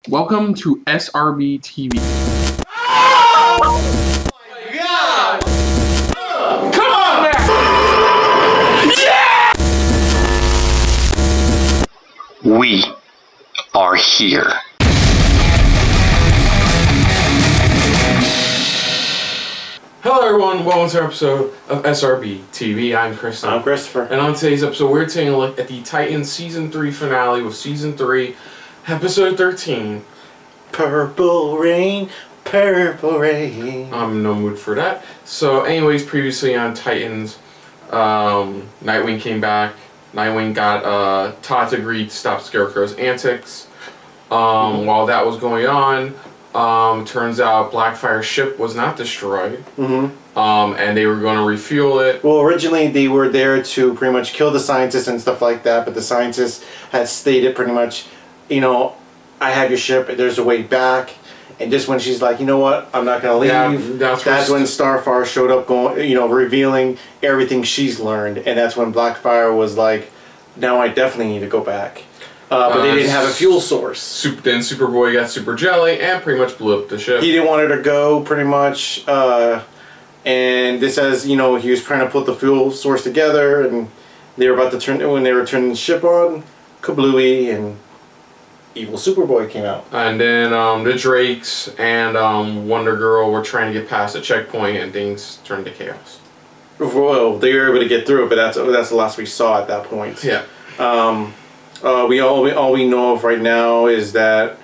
Welcome to SRB TV. Oh my God! Come on now! Yeah! We are here. Hello everyone, welcome to our episode of SRB TV. I'm Chris. I'm Christopher. And on today's episode, we're taking a look at the Titans Season 3 finale with Season 3, Episode 13. Purple rain, purple rain. I'm in no mood for that. So anyways, previously on Titans, Nightwing came back. Nightwing got Todd to agree to stop Scarecrow's antics. While that was going on, turns out Blackfire's ship was not destroyed. And they were going to refuel it. Well, originally they were there to pretty much kill the scientists and stuff like that, but the scientists had stated pretty much, you know, I have your ship, there's a way back. And just when she's like, you know what, I'm not going to leave, that's when Starfire showed up, going, you know, revealing everything she's learned. And that's when Blackfire was like, now I definitely need to go back. But they didn't have a fuel source. Then Superboy got Super Jelly and pretty much blew up the ship. He didn't want her to go, pretty much. And this says, you know, he was trying to put the fuel source together, and they were about to turn, when they were turning the ship on, kablooey, and evil Superboy came out. And then the Drakes and Wonder Girl were trying to get past the checkpoint, and things turned to chaos. Well, they were able to get through it, but that's the last we saw at that point. Yeah. All we know of right now is that,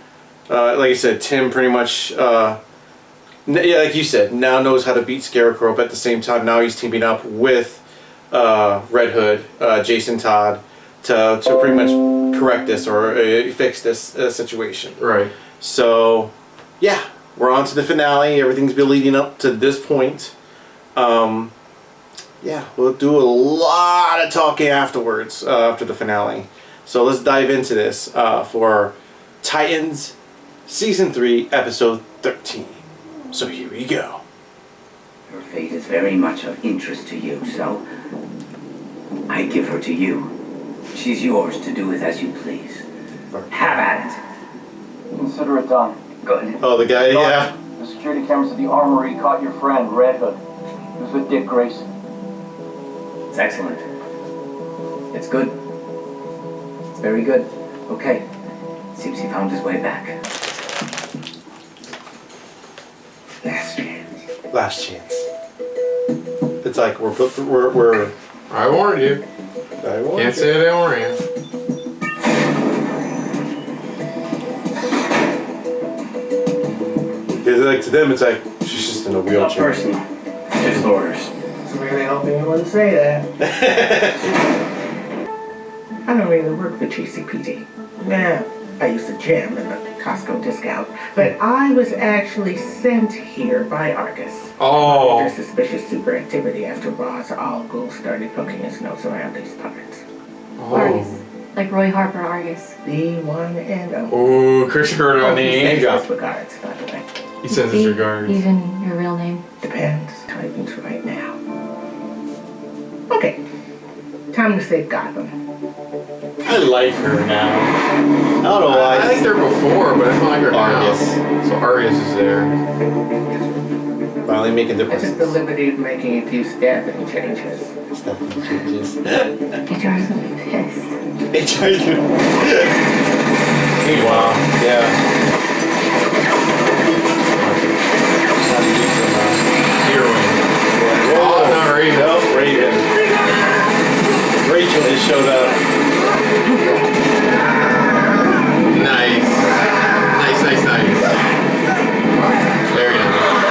like I said, Tim pretty much, yeah, like you said, now knows how to beat Scarecrow, but at the same time now he's teaming up with Red Hood, Jason Todd, to pretty much correct this or fix this situation. Right. So, yeah, we're on to the finale. Everything's been leading up to this point. Yeah, we'll do a lot of talking afterwards, after the finale. So let's dive into this for Titans Season 3, Episode 13. So here we go. Her fate is very much of interest to you, so I give her to you. She's yours to do with as you please. Have at it. Consider it done. Good. Oh, the guy, yeah. The security cameras at the armory caught your friend, Red Hood. He was with Dick Grayson. It's excellent. It's good. It's very good. Okay. Seems he found his way back. Last chance. Last chance. It's like we're I warned you. Can't say I didn't warn you. Because like to them, it's like she's just in a Not wheelchair. personal. Just orders. It's really hoping you wouldn't say that. I don't really work for GCPD. Yeah, I used to jam in the Costco discount, but I was actually sent here by Argus. Oh. There's suspicious super activity after Ross Al Ghul started poking his nose around these parts. Argus. Like Roy Harper Argus. The one and only. Oh, Christopher on the he name sends his drop. regards, by the way. He sends his regards. Even your real name. Depends. Titans right now. Okay. Time to save Gotham. I like her now. I don't know why. I liked her before, but I don't like her Argus. now. So Argus is there. Finally making I differences. took the liberty of making a few staffing changes. Stuff changes. It drives me pissed. It drives me. Wow. Yeah. Have to do some Heroine. Oh, not Raven. Nope, Raven. Rachel just showed up. Nice. Nice. Very nice.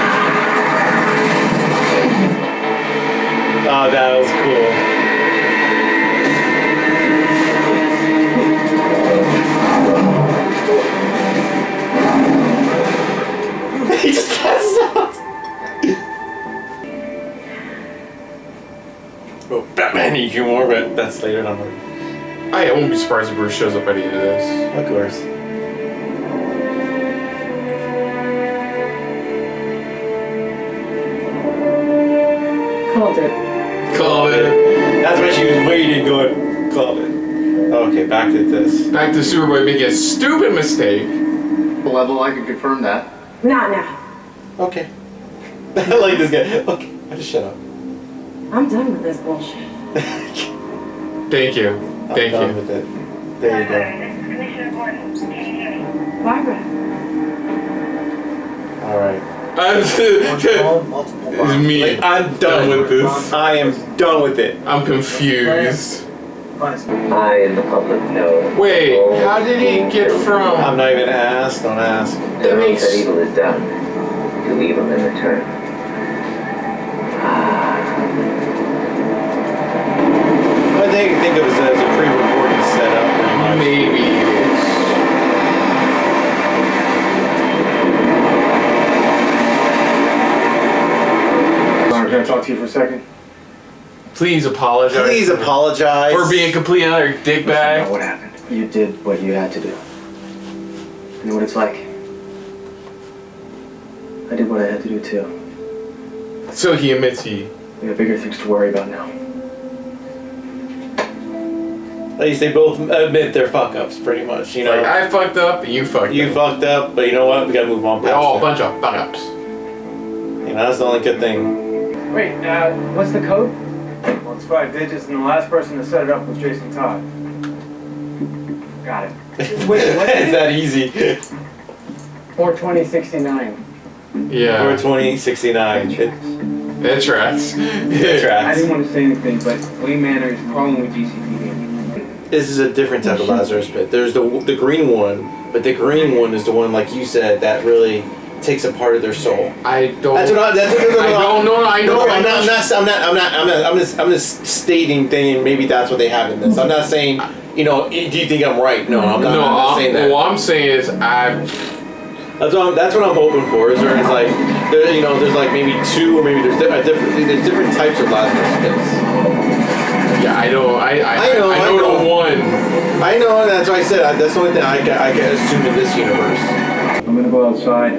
Oh, that was cool. He just passes out. Oh, Batman needs you more, but that's later on. I won't be surprised if Bruce shows up at the end of this. Of course. Called it. Called it. That's what she was waiting, going, called it. Okay, back to this. Back to Superboy making a stupid mistake. level, I can confirm that. Not now. Okay. I like this guy. Okay, I just shut up. I'm done with this bullshit. Thank you. Thank I'm done you. with it. There you go. Barbara. All right. It's me. Like, I'm done with this. I am done with it. I'm confused. I and the public know. Wait, how did he get from? I'm not even asked. Don't ask. That makes. That evil is done. Do evil in return. I think of it as a pre-recorded setup. Maybe. Can I talk to you for a second? Please apologize. Please apologize for being complete another dickbag. What happened? You did what you had to do. You know what it's like? I did what I had to do too. So he admits he. We have bigger things to worry about now. At least they both admit their fuck ups, pretty much. You know, Like, I fucked up and you fucked you up. fucked up, but you know what? We gotta move on. We're Past all a it. bunch of fuck ups. You know, that's the only good thing. Wait, what's the code? Well, it's 5 digits, and the last person to set it up was Jason Todd. Got it. Wait, what? It's that easy. 42069. Yeah. 42069. That tracks. It I tracks. didn't want to say anything, but Wayne Manor is crawling with GCPD. This is a different type of Lazarus pit. There's the green one, but the green one is the one, like you said, that really takes a part of their soul. I don't. That's what I don't know. I know. No, I'm just stating thing. Maybe that's what they have in this. I'm not saying, you know, do you think I'm right? No, I'm not saying that. What I'm saying is That's what I'm hoping for. Is there's like, you know, there's like maybe two, or maybe there's different types of Lazarus pits. Yeah, I know. I know the one. I know, and that's what I said. That's the only thing I can assume in this universe. I'm gonna go outside.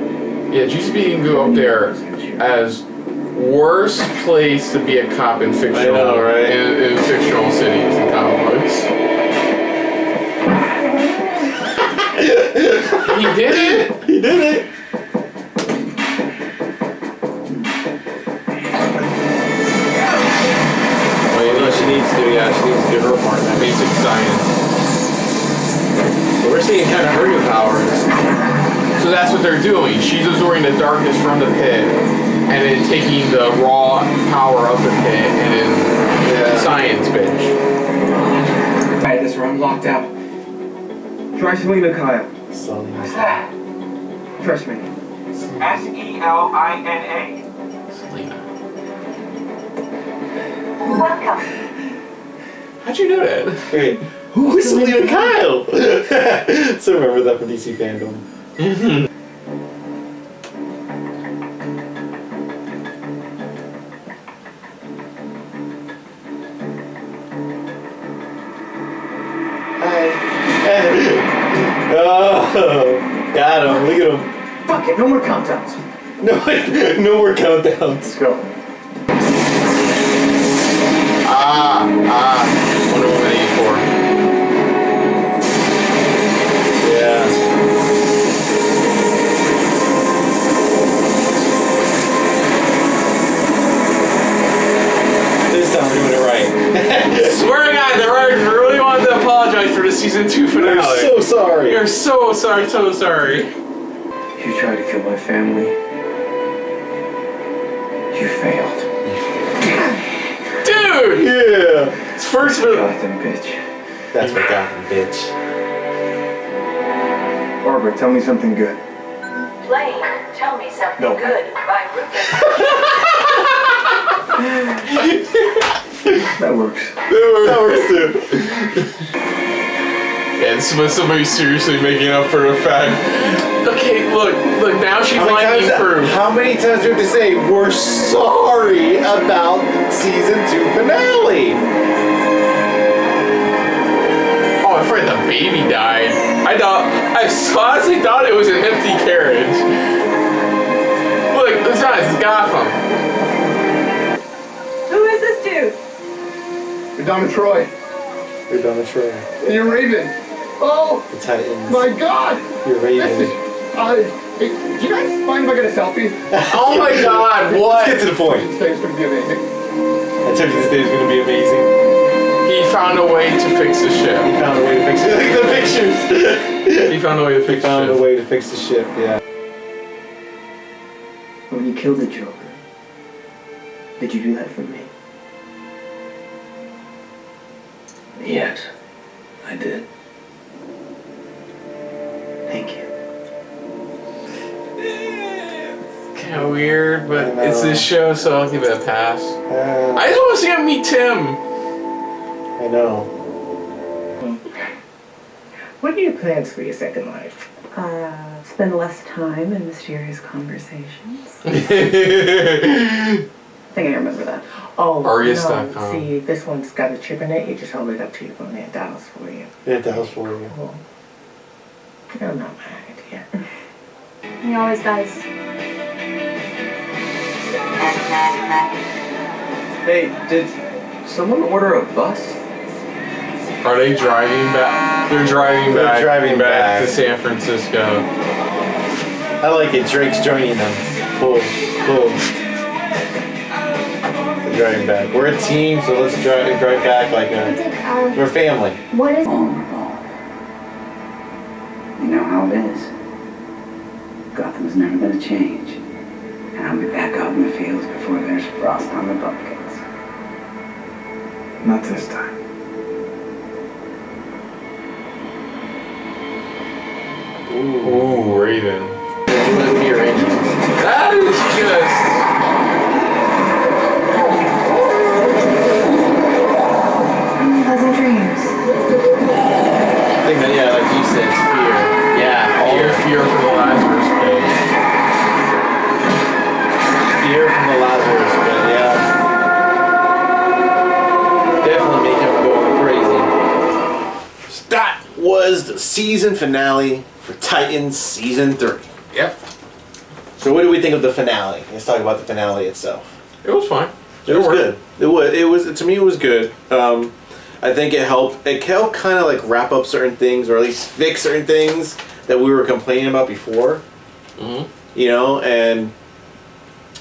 Yeah, GCP can go up there as worst place to be a cop in fictional. I know, right? In fictional cities and comic books. He did it. He did it. Well, you know she needs to. Yeah, she needs to do her part in that. Basic science. But we're seeing kind of her new powers. So that's what they're doing. She's absorbing the darkness from the pit, and then taking the raw power of the pit, and then science, bitch. Alright, this room locked out. Try Selena Kyle. What's that? Trust me. SELINA. Selena. Welcome. How'd you know that? Wait, who is Selena Kyle? So remember that from DC fandom. Oh, got him. Look at him. Fuck it, no more countdowns. No more countdowns. Let's go. Wonder Woman 84. Yeah. This time we're doing it right. Swear to God, the writers really wanted to apologize for the season 2 finale. We're so sorry. You're so sorry, so sorry. You tried to kill my family. You failed. Dude! Yeah. It's first for Gotham, bitch. That's what got me, bitch. Barbara, tell me something good. Playing Tell Me Something No. Good by Rufus. That works. That works too. and somebody's seriously making up for the fact. Okay, look, now she's lightning proof. How many times do we have to say we're sorry about season 2 finale? Oh, I'm afraid the baby died. I honestly thought it was an empty carriage. Look, it's not, it's Gotham. Who is this dude? You're Donna Troy. You're done with Troy. And you're Raven. Oh, The Titans. my God. You're Raven. Hey, do you guys mind if I get a selfie? Oh my God! What? Let's get to the point. This day's gonna be amazing. I told you this day is going to be amazing. He found a way to fix the ship. He found a way to fix it. Look at the pictures. He found a way to He fix found the a ship. way to fix the ship, yeah. When you killed the Joker, did you do that for me? Yes, I did. Thank you. Kind of weird, but I know. it's this show, so I'll give it a pass. Uh, I just want to see him meet Tim. I know. What are your plans for your second life? Spend less time in mysterious conversations. I think I remember that. Oh, Argus.com. no. See, this one's got a chip in it. You just hold it up to your phone and it dials for you. At the house for you. Cool. No, not my idea. He always does. Hey, did someone order a bus? Are they driving back? They're driving They're back. driving back. to San Francisco. I like it. Drake's joining them. Cool. Cool. They're driving back. We're a team, so let's drive back like we're family. What is You know how it is. Gotham's never gonna change. And I'll be back out in the fields before there's frost on the pumpkins. Not this time. Ooh, Raven. That is just. pleasant dreams? I think that, yeah, like you said, it's fear. Yeah, All your fear from the Lazarus pit. Fear from the Lazarus pit, yeah. Definitely make him go crazy. So that was the season finale for Titans Season 3. Yep. So what do we think of the finale? Let's talk about the finale itself. It was fine. It was good. It was to me it was good. I think it helped kind of like wrap up certain things, or at least fix certain things that we were complaining about before. Mm-hmm. You know, and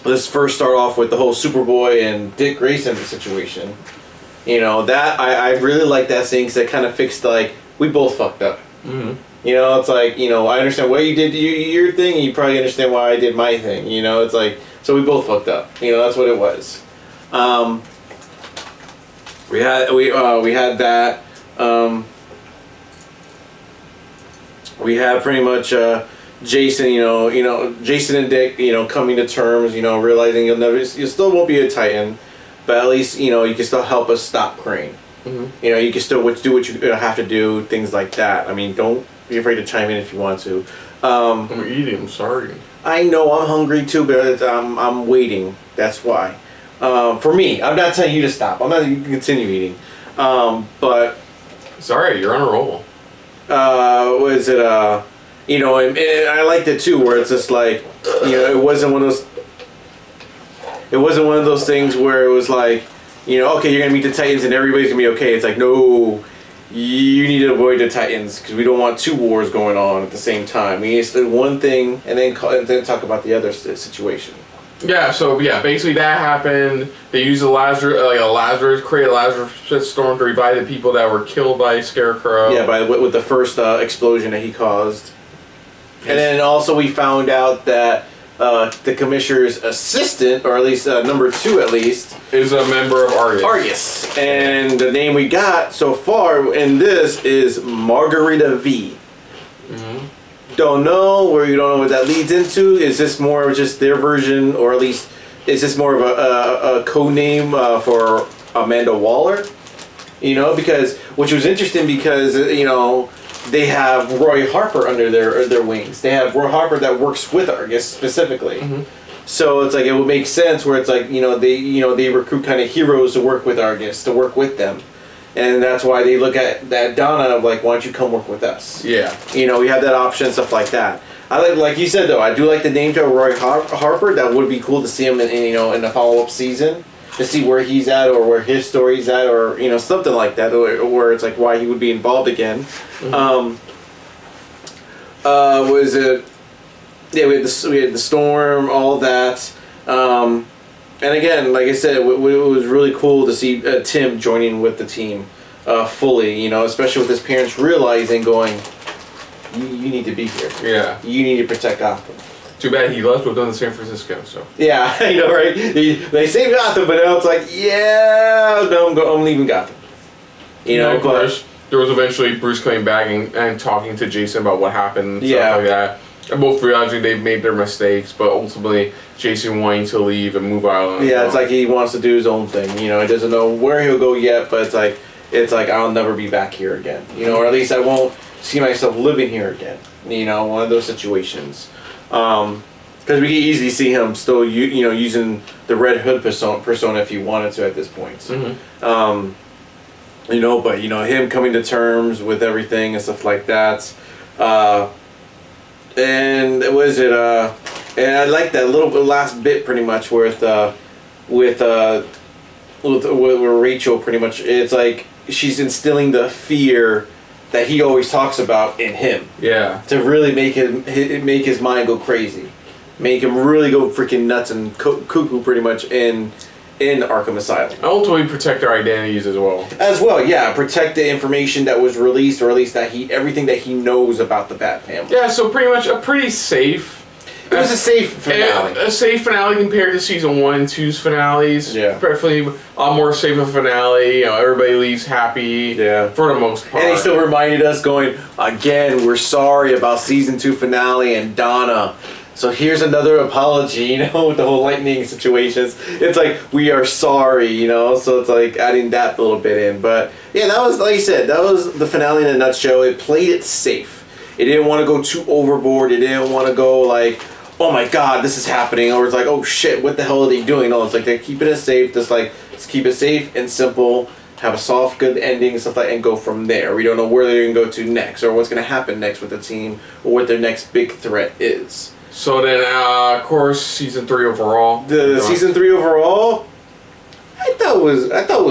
let's first start off with the whole Superboy and Dick Grayson situation. You know, that I really like that scene because it kind of fixed, like, we both fucked up. Mm-hmm. You know, it's like, you know, I understand why you did your thing, and you probably understand why I did my thing. You know, it's like, so we both fucked up. You know, that's what it was. We had that. We had pretty much Jason. You know, Jason and Dick. You know, coming to terms. You know, realizing you still won't be a Titan, but at least you know you can still help us stop Crane. Mm-hmm. You know, you can still do what you have to do. Things like that. I mean, don't be afraid to chime in if you want to. I'm eating. I'm sorry. I know I'm hungry too, but I'm waiting. That's why. For me, I'm not telling you to stop. You can continue eating. But It's alright. You're on a roll. was it? You know, and I liked it too, where it's just like, you know, it wasn't one of those things where it was like, you know, okay, you're gonna meet the Titans and everybody's gonna be okay. It's like, no, you need to avoid the Titans because we don't want two wars going on at the same time. We need to do one thing and then talk about the other situation. Yeah, so yeah, basically that happened. They used create a Lazarus storm to revive the people that were killed by Scarecrow. Yeah, with the first explosion that he caused. And then also we found out that the commissioner's assistant, or at least number 2 at least, is a member of Argus. And the name we got so far in this is Margarita V. Mm-hmm. Don't know what that leads into. Is this more of just their version, or at least is this more of a code name for Amanda Waller? You know, which was interesting because you know they have Roy Harper under their wings. They have Roy Harper that works with Argus specifically. Mm-hmm. So it's like it would make sense where it's like they recruit kind of heroes to work with Argus, to work with them. And that's why they look at that Donna of like, why don't you come work with us? Yeah. You know, we have that option and stuff like that. I like you said though, I do like the name to Roy Harper. That would be cool to see him in the follow-up season, to see where he's at or where his story's at, or you know, something like that, where it's like why he would be involved again. Mm-hmm. Was it? Yeah, we had the storm, all of that. And again, like I said, it was really cool to see Tim joining with the team fully, you know, especially with his parents realizing going, you need to be here. Yeah. You need to protect Gotham. Too bad he left with them in San Francisco, so. Yeah, I know, right? They saved Gotham, but now it's like, yeah, no, I'm leaving Gotham. You know, of course, there was eventually Bruce coming back and talking to Jason about what happened and stuff like that. And both realizing they've made their mistakes, but ultimately Jason wanting to leave and move out. Yeah, it's like he wants to do his own thing. You know, he doesn't know where he'll go yet, but it's like I'll never be back here again. You know, or at least I won't see myself living here again. You know, one of those situations. Because we can easily see him still, using the Red Hood persona if he wanted to at this point. Mm-hmm. You know, but you know him coming to terms with everything and stuff like that. And was it? And I like that little last bit pretty much with Rachel. Pretty much, it's like she's instilling the fear that he always talks about in him. Yeah. To really make his mind go crazy, make him really go freaking nuts and cuckoo pretty much in Arkham Asylum. And ultimately protect their identities as well. As well, yeah. Protect the information that was released, or at least that everything that he knows about the Bat family. Yeah, so pretty much a pretty safe. It was a safe finale. A safe finale compared to season 1 and 2's finales. Yeah. Definitely a lot more safe a finale. You know, everybody leaves happy. Yeah. For the most part. And he still reminded us going, again, we're sorry about season 2 finale and Donna. So here's another apology, you know, with the whole lightning situations. It's like, we are sorry, you know, so it's like adding that little bit in. But yeah, that was, like you said, that was the finale in a nutshell. It played it safe. It didn't want to go too overboard. It didn't want to go like, oh my god, this is happening. Or it's like, oh shit, what the hell are they doing? No, it's like they're keeping it safe. Just like, let's keep it safe and simple. Have a soft, good ending and stuff like that, and go from there. We don't know where they're going to go to next, or what's going to happen next with the team, or what their next big threat is. So then, of course, season 3 overall. The season 3 overall, I thought was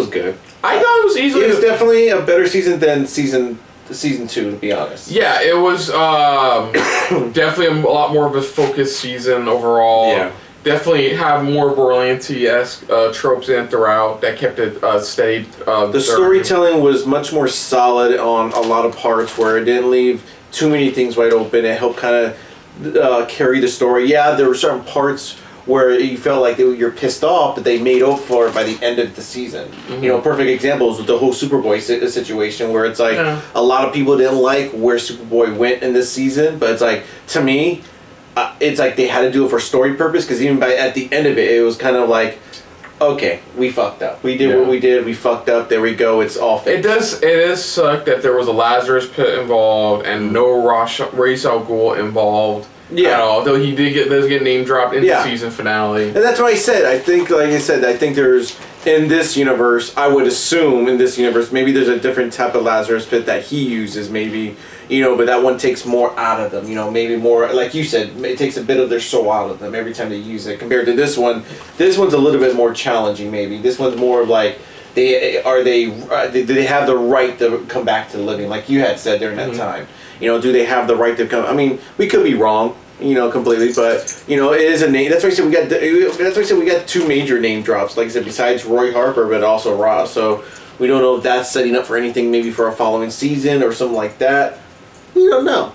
good. I thought it was easily. It was definitely a better season than season 2, to be honest. Yeah, it was definitely a lot more of a focused season overall. Yeah. Definitely have more Berlanti-esque tropes in throughout that kept it steady. The storytelling was much more solid on a lot of parts, where it didn't leave too many things wide open. It helped kind of carry the story. Yeah, there were certain parts where you felt like you're pissed off, but they made up for it by the end of the season. Mm-hmm. You know, perfect examples with the whole Superboy situation, where it's like a lot of people didn't like where Superboy went in this season, but it's like, to me, it's like they had to do it for story purpose, because even at the end of it, it was kind of like, okay, we fucked up. We did what we did. We fucked up. There we go. It's all fixed. It does suck that there was a Lazarus Pit involved and no Ra's al Ghul involved. Yeah. At all. Though he does get name dropped in the season finale. And that's what I said. I think, like I said, I think there's, in this universe, I would assume in this universe, maybe there's a different type of Lazarus Pit that he uses, maybe, you know, but that one takes more out of them, you know, maybe more, like you said, it takes a bit of their soul out of them every time they use it, compared to this one. This one's a little bit more challenging, maybe. This one's more of like, do they have the right to come back to living, like you had said during that time. You know, do they have the right to come? I mean, we could be wrong, you know, completely, but you know, it is a name. That's why I said we got. That's why I said we got 2 major name drops. Like I said, besides Roy Harper, but also Ross. So we don't know if that's setting up for anything, maybe for a following season or something like that. We don't know.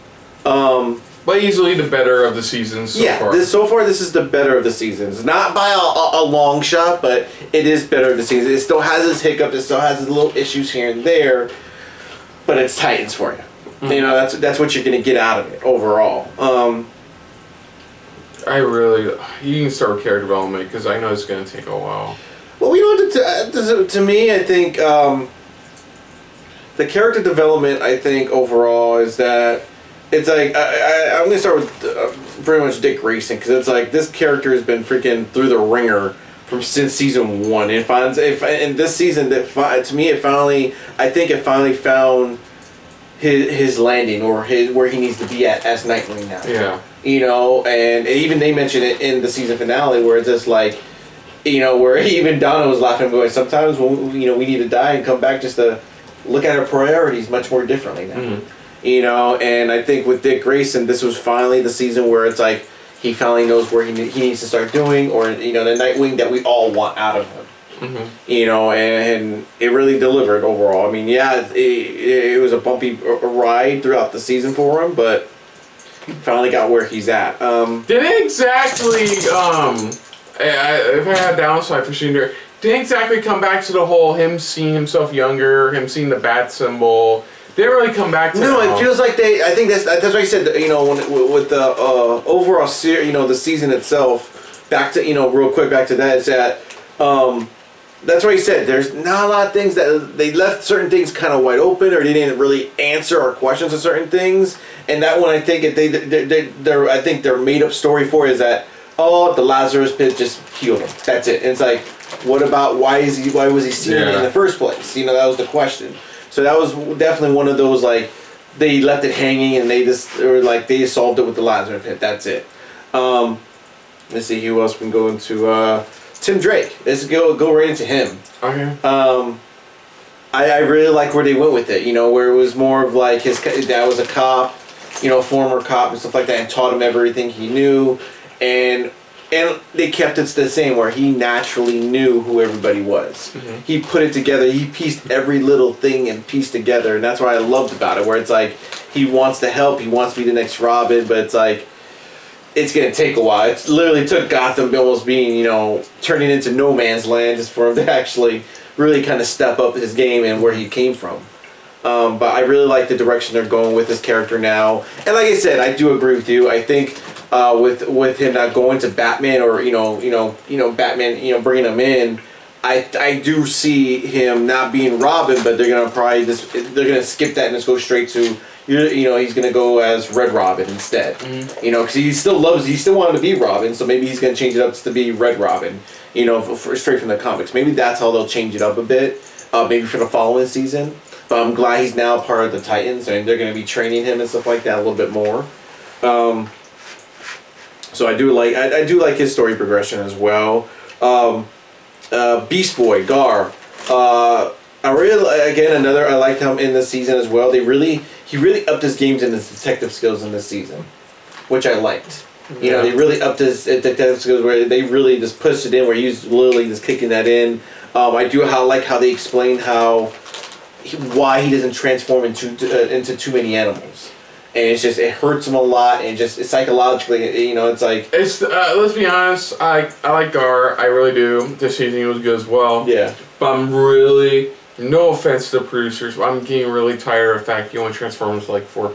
But easily the better of the seasons so far. So far this is the better of the seasons. Not by a long shot, but it is better of the seasons. It still has its hiccups. It still has its little issues here and there, but it's Titans for you. You know, that's what you're going to get out of it overall. You can start with character development, because I know it's going to take a while. Well, we don't have to me, I think, the character development, I think, overall, is that it's like, I'm going to start with pretty much Dick Grayson, because it's like, this character has been freaking through the ringer since season 1. In this season, to me, it finally found his landing, or where he needs to be at as Nightwing now. Yeah. You know, and even they mentioned it in the season finale, where it's just like, you know, where even Donna was laughing, going, sometimes we need to die and come back just to look at our priorities much more differently now. You know, and I think with Dick Grayson, this was finally the season where it's like, he finally knows where he needs to start doing, or you know, the Nightwing that we all want out of him. You know, and it really delivered overall. I mean, yeah, it was a bumpy ride throughout the season for him, but he finally got where he's at. Didn't exactly, if I had downside for Cinder, didn't exactly come back to the whole him seeing himself younger, him seeing the bat symbol. Didn't really come back to No, that. it feels like I think that's what I said, you know, with the overall series, you know, the season itself, back to, you know, real quick back to that, is that, that's what he said. There's not a lot of things that they left certain things kind of wide open, or they didn't really answer our questions on certain things. And that one, I think I think their made up story for is that, oh, the Lazarus pit just healed him. That's it. And it's like, what about why was he seeing it in the first place? You know, that was the question. So that was definitely one of those, like, they left it hanging and they solved it with the Lazarus pit. That's it. Let's see who else we can go into. Tim Drake. Let's go right into him. Okay. I really like where they went with it. You know, where it was more of like his dad was a cop, you know, former cop and stuff like that, and taught him everything he knew, and they kept it the same, where he naturally knew who everybody was. He put it together. He pieced every little thing and pieced together, and that's what I loved about it. Where it's like he wants to help, he wants to be the next Robin, but it's like, it's going to take a while. It literally took Gotham almost being, you know, turning into no man's land just for him to actually really kind of step up his game and where he came from. But I really like the direction they're going with his character now. And like I said, I do agree with you. I think with him not going to Batman, or Batman, you know, bringing him in, I do see him not being Robin, but they're going to skip that and just go straight to, you know, he's gonna go as Red Robin instead. You know, because he still wanted to be Robin, so maybe he's gonna change it up to be Red Robin. You know, straight from the comics. Maybe that's how they'll change it up a bit. Maybe for the following season. But I'm glad he's now part of the Titans, and they're gonna be training him and stuff like that a little bit more. So I do like his story progression as well. Beast Boy Gar. I like him in this season as well. He really upped his games and his detective skills in this season, which I liked. You know, they really upped his detective skills, where they really just pushed it in, where he's literally just kicking that in. I do like how they explain why he doesn't transform into too many animals, and it hurts him a lot, and just psychologically, you know, it's like let's be honest. I like Gar. I really do. This season he was good as well. Yeah, but I'm really. No offense to the producers, but I'm getting really tired of the fact he only transforms like 4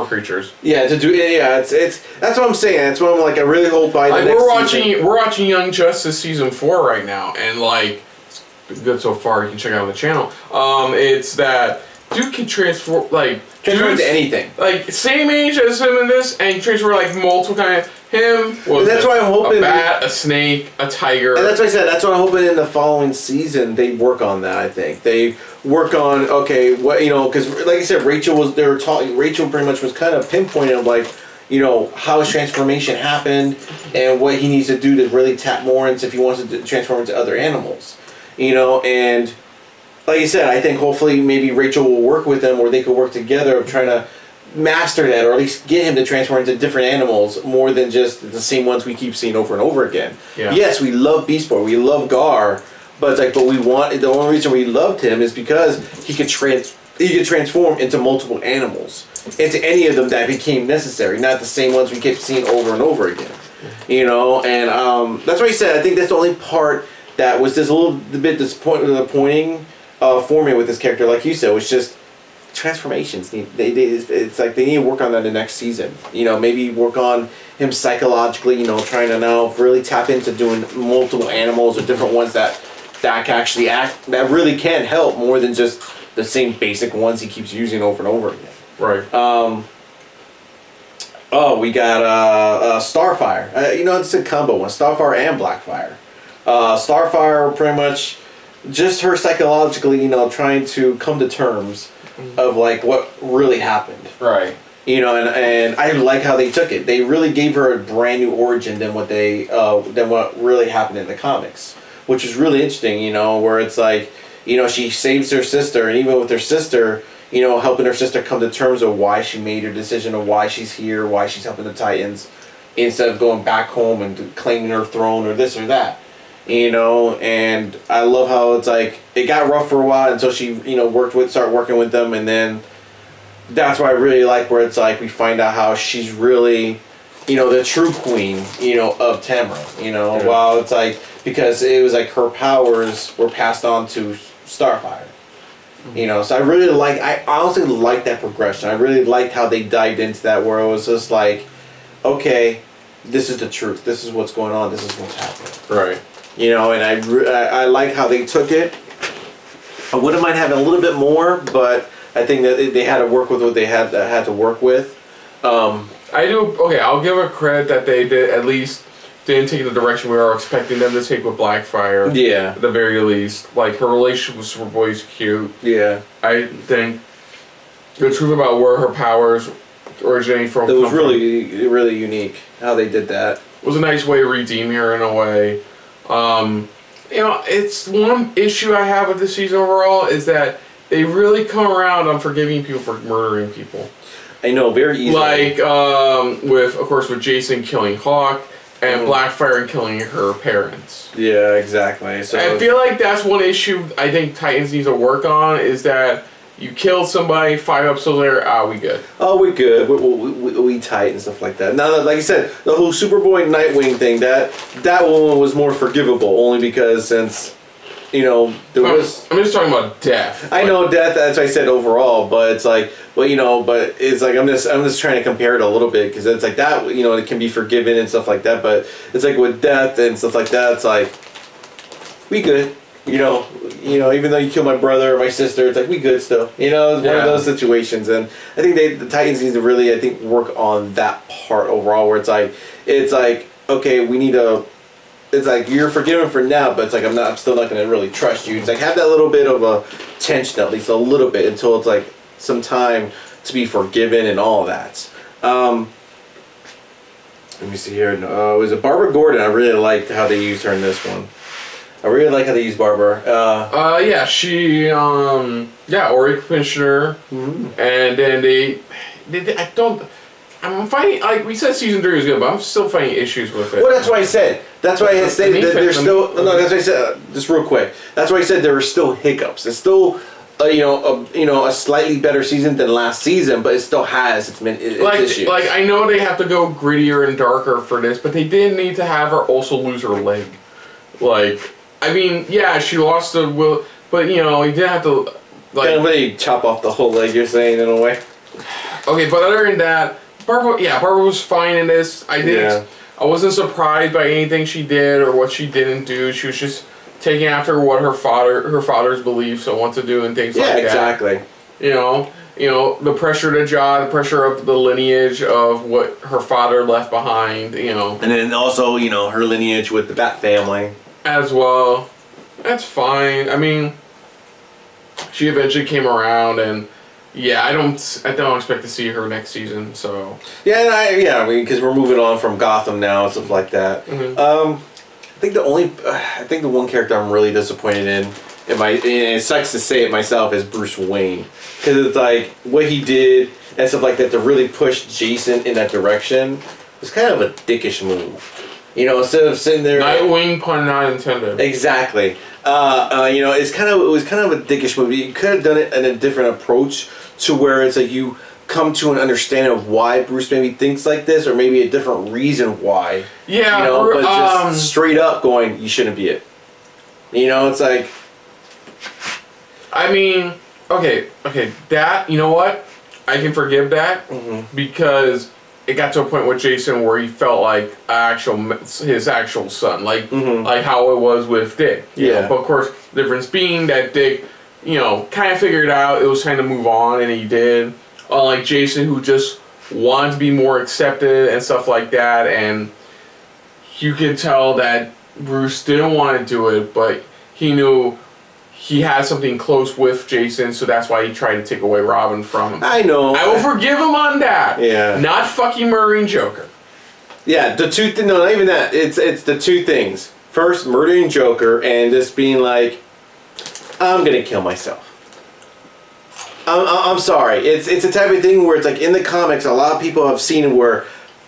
creatures. Yeah, it's that's what I'm saying. That's what I'm like. I really hope by the next season. We're watching Young Justice season 4 right now, and like it's been good so far. You can check it out on the channel. It's that dude can transform into anything. Like same age as him in this, and he transform like multiple kind of him. And that's why I'm hoping a bat, a snake, a tiger. And that's what I said. That's what I'm hoping in the following season they work on that. I think they work on what, you know, because like I said, Rachel pretty much was kind of pinpointing of like, you know, how his transformation happened and what he needs to do to really tap more into if he wants to transform into other animals, you know. And like you said, I think hopefully maybe Rachel will work with them, or they could work together of trying to master that, or at least get him to transform into different animals more than just the same ones we keep seeing over and over again. Yeah. Yes, we love Beast Boy, we love Gar, but it's like, the only reason we loved him is because he could transform into multiple animals, into any of them that became necessary, not the same ones we kept seeing over and over again. You know, and that's why he said I think that's the only part that was just a little bit disappointing for me with this character. Like you said, was just transformations. It's like they need to work on that in the next season. You know, maybe work on him psychologically. You know, trying to now really tap into doing multiple animals or different ones that can actually that really can help more than just the same basic ones he keeps using over and over again. Right. We got Starfire. You know, it's a combo one. Starfire and Blackfire. Starfire pretty much just her psychologically, you know, trying to come to terms of like what really happened. Right. You know, and I like how they took it. They really gave her a brand new origin than what really happened in the comics, which is really interesting. You know, where it's like, you know, she saves her sister, and even with her sister, you know, helping her sister come to terms of why she made her decision, of why she's here, why she's helping the Titans. instead of going back home and claiming her throne or this or that. You know, and I love how it's like it got rough for a while until she, you know, started working with them, and then that's why I really like where it's like we find out how she's really, you know, the true queen, you know, of Tamra. You know, while it's like because it was like her powers were passed on to Starfire. You know, so I honestly like that progression. I really liked how they dived into that, where it was just like, okay, this is the truth. This is what's going on. This is what's happening. Right. You know, and I like how they took it. I wouldn't mind having a little bit more, but I think that they had to work with what they had to work with. I do. Okay, I'll give a credit that they did at least didn't take the direction we were expecting them to take with Blackfire. Yeah. At the very least, like her relationship with Superboy is cute. Yeah. I think the truth about where her powers originate from. It was really, really unique how they did that. It was a nice way to redeem her in a way. You know, it's one issue I have with this season overall is that they really come around on forgiving people for murdering people. I know, very easily. Like, with Jason killing Hawk and Blackfire and killing her parents. Yeah, exactly. So I feel like that's one issue I think Titans needs to work on is that you killed somebody 5 episodes later, we good. Oh, we're good. We tight and stuff like that. Now, like I said, the whole Superboy Nightwing thing, that one was more forgivable, only because since, you know, there was... I'm just talking about death. I know death, that's what I said overall, but it's like, well, you know, but it's like, I'm just trying to compare it a little bit, because it's like that, you know, it can be forgiven and stuff like that, but it's like with death and stuff like that, it's like, we good. You know, even though you killed my brother or my sister, it's like we good still. You know, it's one of those situations, and I think the Titans need to really, I think, work on that part overall, where it's like, okay, we need to. It's like you're forgiven for now, but it's like I'm still not going to really trust you. It's like have that little bit of a tension, at least a little bit, until it's like some time to be forgiven and all of that. Let me see here. Was it Barbara Gordon? I really liked how they used her in this one. I really like how they use Barbara. Yeah, she, Ori Commissioner, and then I'm finding, like, we said season 3 was good, but I'm still finding issues with it. Well, that's why I said. That's why I said that there's still, no, that's why I said, just real quick, that's why I said there were still hiccups. It's still, a slightly better season than last season, but it still has its issues. Like, I know they have to go grittier and darker for this, but they didn't need to have her also lose her leg. Like... I mean, yeah, she lost the will, but you didn't have to like. Kind of really chop off the whole leg. You're saying in a way. Okay, but other than that, Barbara was fine in this. I wasn't surprised by anything she did or what she didn't do. She was just taking after what her father's beliefs and what to do and things like that. Yeah, exactly. The pressure of the job, the pressure of the lineage of what her father left behind. And then also her lineage with the Bat family. As well. That's fine. I mean, she eventually came around, and I don't expect to see her next season. So I mean, because we're moving on from Gotham now and stuff like that. I think the one character I'm really disappointed in, and it sucks to say it myself, is Bruce Wayne, because it's like what he did and stuff like that to really push Jason in that direction was kind of a dickish move. Instead of sitting there. Nightwing, pun not intended. Exactly. It was kind of a dickish movie. You could have done it in a different approach to where it's like you come to an understanding of why Bruce maybe thinks like this, or maybe a different reason why. Yeah. But just straight up going, you shouldn't be it. It's like. I mean, okay. That what? I can forgive that because. It got to a point with Jason where he felt like his actual son, like how it was with Dick. Yeah. But of course, the difference being that Dick, kind of figured out it was time to move on, and he did. Unlike Jason, who just wanted to be more accepted and stuff like that, and you could tell that Bruce didn't want to do it, but he knew he had something close with Jason, so that's why he tried to take away Robin from him. I know. I will forgive him on that. Yeah. Not fucking murdering Joker. Yeah, the two no, not even that. It's the two things. First, murdering Joker, and just being like, I'm gonna kill myself. I'm sorry. It's a type of thing where it's like in the comics, a lot of people have seen where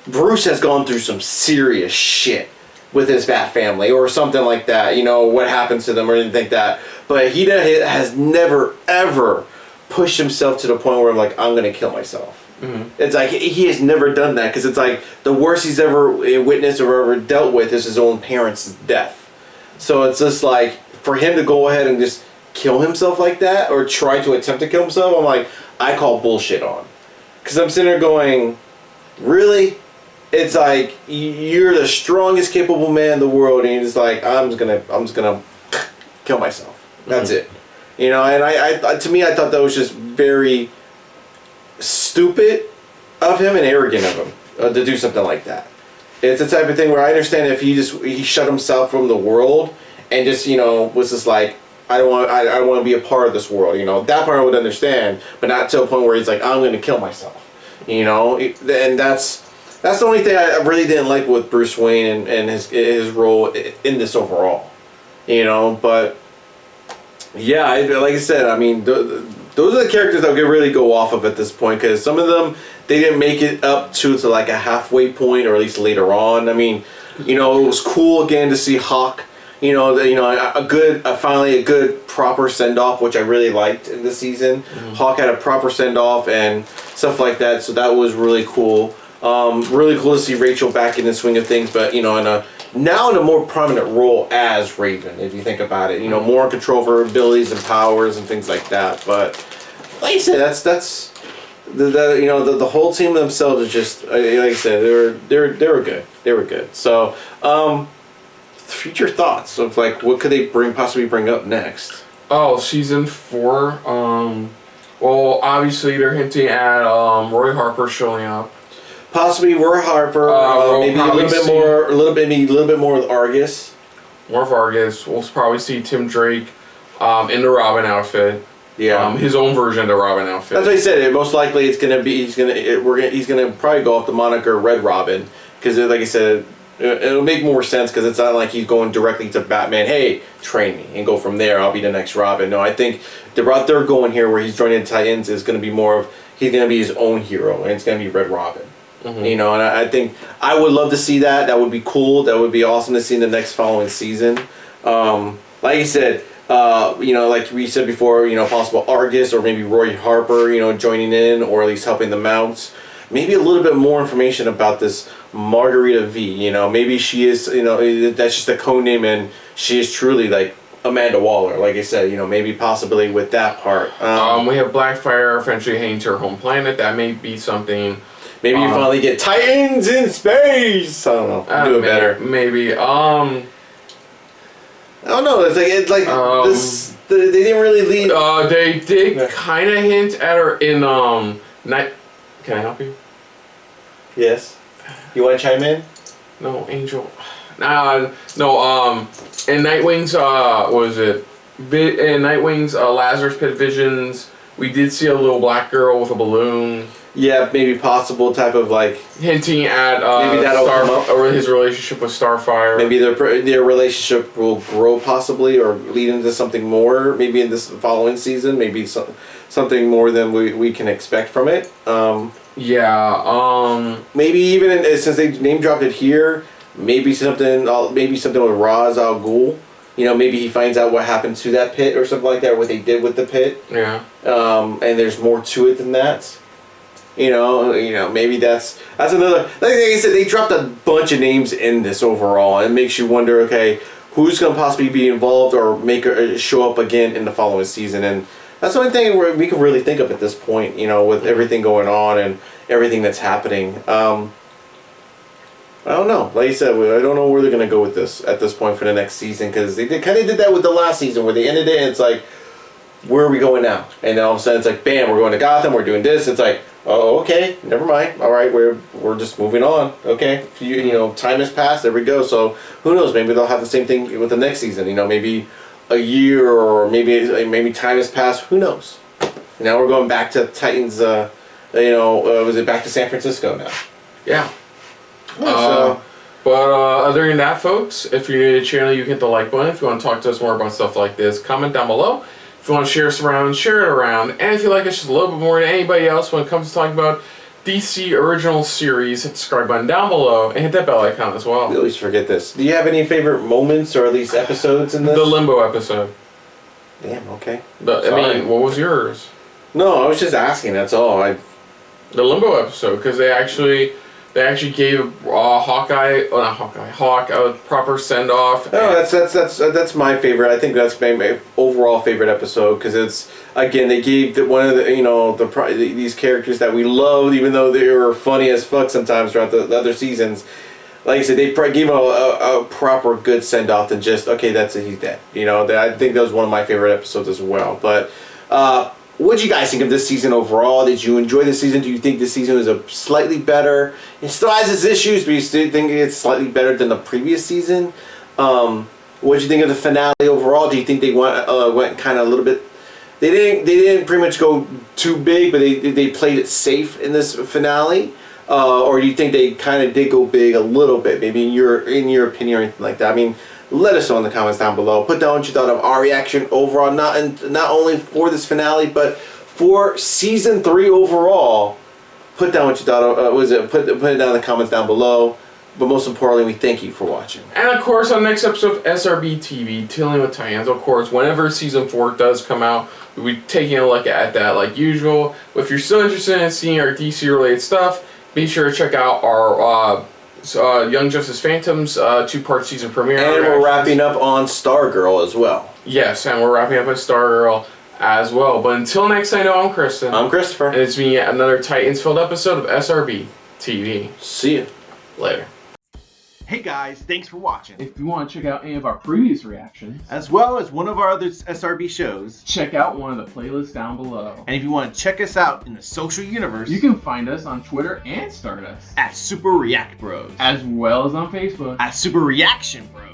Bruce has gone through some serious shit with his Bat family or something like that. You know, what happens to them or anything like that. But he has never, ever pushed himself to the point where I'm like, I'm going to kill myself. Mm-hmm. It's like, he has never done that because it's like the worst he's ever witnessed or ever dealt with is his own parents' death. So it's just like, for him to go ahead and just kill himself like that or try to attempt to kill himself, I'm like, I call bullshit on. Because I'm sitting there going, really? It's like, you're the strongest capable man in the world and you're just like, I'm just gonna kill myself. That's it. You know, and I to me, I thought that was just very stupid of him and arrogant of him to do something like that. It's the type of thing where I understand if he shut himself from the world and just, you know, was just like, I don't want to be a part of this world, you know. That part I would understand, but not to a point where he's like, I'm going to kill myself, you know. And that's the only thing I really didn't like with Bruce Wayne and his role in this overall, you know. But yeah, like I said, I mean, those are the characters that we really go off of at this point, because some of them, they didn't make it up to like a halfway point, or at least later on. I mean, you know, it was cool again to see Hawk. You know, finally a good proper send off, which I really liked in this season. Mm-hmm. Hawk had a proper send off and stuff like that, so that was really cool. Really cool to see Rachel back in the swing of things, but you know, now in a more prominent role as Raven, if you think about it. You know, more control of her abilities and powers and things like that. But like I said, that's the whole team themselves is just, like I said, they were good. They were good. So. Future thoughts of like what could they possibly bring up next? Oh, season 4. Well, obviously they're hinting at Roy Harper showing up. Possibly Roy Harper. Maybe a little bit more with Argus. More of Argus. We'll probably see Tim Drake in the Robin outfit. Yeah. His own version of the Robin outfit. That's what I said. Most likely it's gonna be he's gonna probably go off the moniker Red Robin, because like I said. It'll make more sense because it's not like he's going directly to Batman, hey, train me, and go from there, I'll be the next Robin. No, I think the route they're going here where he's joining the Titans is going to be more of, he's going to be his own hero, and it's going to be Red Robin. Mm-hmm. You know, and I think I would love to see that. That would be cool. That would be awesome to see in the next following season. Like you said, you know, like we said before, you know, possible Argus or maybe Roy Harper, you know, joining in or at least helping them out. Maybe a little bit more information about this Margarita V, you know, maybe she is, you know, that's just a code name and she is truly like Amanda Waller, like I said, you know, maybe possibly with that part. We have Blackfire eventually heading to her home planet. That may be something. Maybe you finally get Titans in space. I don't know. Do it better. Maybe. I don't know. It's like this. They didn't really lead. They did kind of hint at her in night. Can I help you? Yes. You want to chime in? No, Angel. No. In Nightwing's, what was it? In Nightwing's Lazarus Pit Visions, we did see a little black girl with a balloon. Yeah, maybe possible type of like hinting at maybe that'll come up. Or his relationship with Starfire. Maybe their relationship will grow possibly, or lead into something more. Maybe in this following season, maybe something more than we can expect from it. Maybe even since they name dropped it here, maybe something with Ra's al Ghul. You know, maybe he finds out what happened to that pit or something like that, what they did with the pit. Yeah. And there's more to it than that. You know, maybe that's another. Like I said, they dropped a bunch of names in this overall, and it makes you wonder, okay, who's going to possibly be involved or show up again in the following season, and that's the only thing we can really think of at this point. You know, with everything going on and everything that's happening. I don't know. Like I said, I don't know where they're going to go with this at this point for the next season, because they kind of did that with the last season where they ended it and it's like, where are we going now? And then all of a sudden it's like, bam, we're going to Gotham, we're doing this. It's like, oh, okay, never mind. All right, we're just moving on. Okay, you know, time has passed. There we go. So who knows? Maybe they'll have the same thing with the next season. You know, maybe a year or maybe time has passed. Who knows? Now we're going back to Titans. Was it back to San Francisco now? Yeah. But other than that, folks, if you're new to the channel, you hit the like button. If you want to talk to us more about stuff like this, comment down below. If you want to share us around, share it around. And if you like us just a little bit more than anybody else when it comes to talking about DC original series, hit the subscribe button down below and hit that bell icon as well. We always forget this. Do you have any favorite moments or at least episodes in this? The Limbo episode. Damn, okay. I mean, what was yours? No, I was just asking, that's all. The Limbo episode, because they actually gave Hawk a proper send off. Oh, that's my favorite. I think that's my overall favorite episode because it's again they gave one of the these characters that we loved, even though they were funny as fuck sometimes throughout the other seasons. Like I said, they gave him a proper good send off than just okay, that's it, he's dead. I think that was one of my favorite episodes as well. But what did you guys think of this season overall? Did you enjoy this season? Do you think this season was a slightly better? It still has its issues, but you still think it's slightly better than the previous season? What did you think of the finale overall? Do you think they went kind of a little bit? They didn't pretty much go too big, but they played it safe in this finale. Or do you think they kind of did go big a little bit? Maybe in your opinion or anything like that. I mean, let us know in the comments down below. Put down what you thought of our reaction overall, not only for this finale, but for season 3 overall. Put down what you thought of. Put it down in the comments down below. But most importantly, we thank you for watching. And of course, on the next episode of SRB TV, Dealing with Titans, of course, whenever season 4 does come out, we'll be taking a look at that like usual. If you're still interested in seeing our DC related stuff, be sure to check out our Young Justice Phantoms 2-part season premiere. And we're wrapping up on Stargirl as well. Yes, and we're wrapping up on Stargirl as well. But until next time, I'm Kristen. I'm Christopher. And it's been yet another Titans-filled episode of SRB TV. See you Later. Hey guys, thanks for watching. If you want to check out any of our previous reactions, as well as one of our other SRB shows, check out one of the playlists down below. And if you want to check us out in the social universe, you can find us on Twitter and Stardust at Super React Bros, as well as on Facebook at Super Reaction Bros.